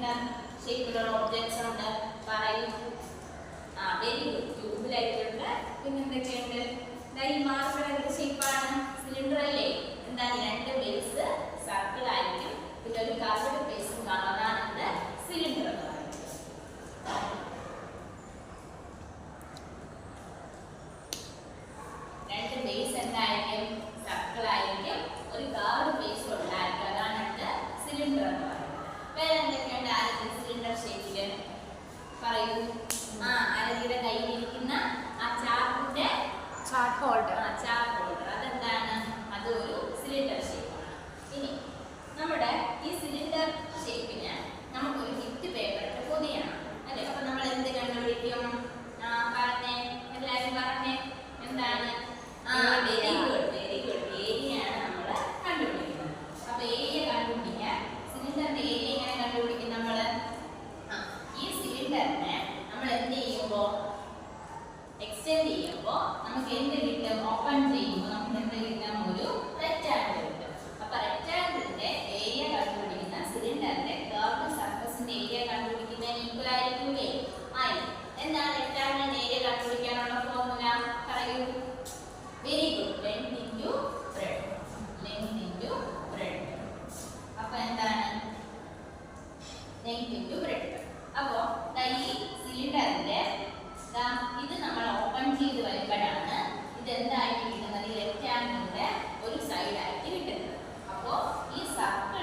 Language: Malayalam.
സിലിണ്ടർ ഷേപ്പിലുള്ള ഒബ്ജക്ട്സ് ഉണ്ട്. പറയൂ. Very good. ട്യൂബിലായിട്ടുണ്ട്. പിന്നെ എന്തൊക്കെയുണ്ട്? ഈ മാർബിളിന്റെ ഷേപ്പാണ്. സിലിണ്ടർ അല്ലേ? എന്താണ്? രണ്ട് ബേസ് സർക്കിൾ ആയിരിക്കും. പിന്നെ ഒരു കർവ്ഡ് ബേസും കാണും. അതാണ് എന്ത്? സിലിണ്ടർ എന്ന് പറയുന്നത്. രണ്ട് ബേസ് എന്തായിരിക്കും? സർക്കിൾ ആയിരിക്കും. ഒരു കർവ്ഡ് ബേസ് ഉണ്ടായിരിക്കും. അതാണ് എന്ത്? സിലിണ്ടർ എന്ന് പറയുന്നത്. വേറെ എന്തൊക്കെയുണ്ട് ആദ്യത്തെ സിലിണ്ടർ ഷേപ്പില്? പറയൂ. ആരതിയുടെ കയ്യിലിരിക്കുന്ന ആ ചാർട്ടിന്റെ ചാർട്ട് ഹോൾഡർ. ചാർട്ട് ഹോൾഡർ അതെന്താണ്? അതൊരു സിലിണ്ടർ ഷേപ്പാണ്. ഇനി നമ്മുടെ ഈ സിലിണ്ടർ ഷേപ്പിന് നമുക്കൊരു ഗിഫ്റ്റ് പേപ്പറിന്റെ പൊതിയാണ് അല്ലേ? അപ്പൊ നമ്മൾ എന്ത് കണ്ടുപിടിക്കും? പറഞ്ഞേ, എല്ലാവരും പറഞ്ഞേ. എന്താണ്? Very good, very good. ഏരിയയാണ് നമ്മൾ കണ്ടുപിടിക്കുന്നത്. അപ്പൊ ഏരിയ കണ്ടുപിടിക്കാൻ സിലിണ്ടറിന്റെ ഏരിയ എങ്ങനെ കണ്ടുപിടിക്കും നമ്മൾ? ഈ സിലിണ്ടറിനെ നമ്മൾ എന്ത് ചെയ്യുമ്പോ എക്സ്റ്റെൻഡ് ചെയ്യുമ്പോൾ നമുക്ക് എന്ത് കിട്ടും? ഓപ്പൺ ചെയ്യുമ്പോൾ നമുക്ക് എന്ത് കിട്ടും? ഒരു റെക്റ്റാങ്കിൾ കിട്ടും. അപ്പൊ റെക്റ്റാങ്കിളിന്റെ ഏരിയ കണ്ടുപിടിക്കുന്ന സിലിണ്ടറിന്റെ കർവ്ഡ് സർഫസിന്റെ ഏരിയ കണ്ടുപിടിക്കുന്നതിന് ഈക്വൽ ആയിരിക്കില്ലേ? ആയി. എന്താണ് റെക്റ്റാങ്കിളിന്റെ ഏരിയ കണ്ടുപിടിക്കാനുള്ള ഫോർമുല? പറയൂ. Very good. Length into breadth. Length into breadth. അപ്പൊ എന്താണ്? Length into breadth. അപ്പോ ഈ സിലിണ്ടറിന്റെ ഇത് നമ്മൾ ഓപ്പൺ ചെയ്ത് വരുമ്പോഴാണ് ഇത് എന്തായിട്ട് കിട്ടുന്നത്? ഈ റെക്റ്റാങ്കിളിന്റെ ഒരു സൈഡായിട്ട് കിട്ടുന്നത്. അപ്പോൾ ഈ സർക്കിൾ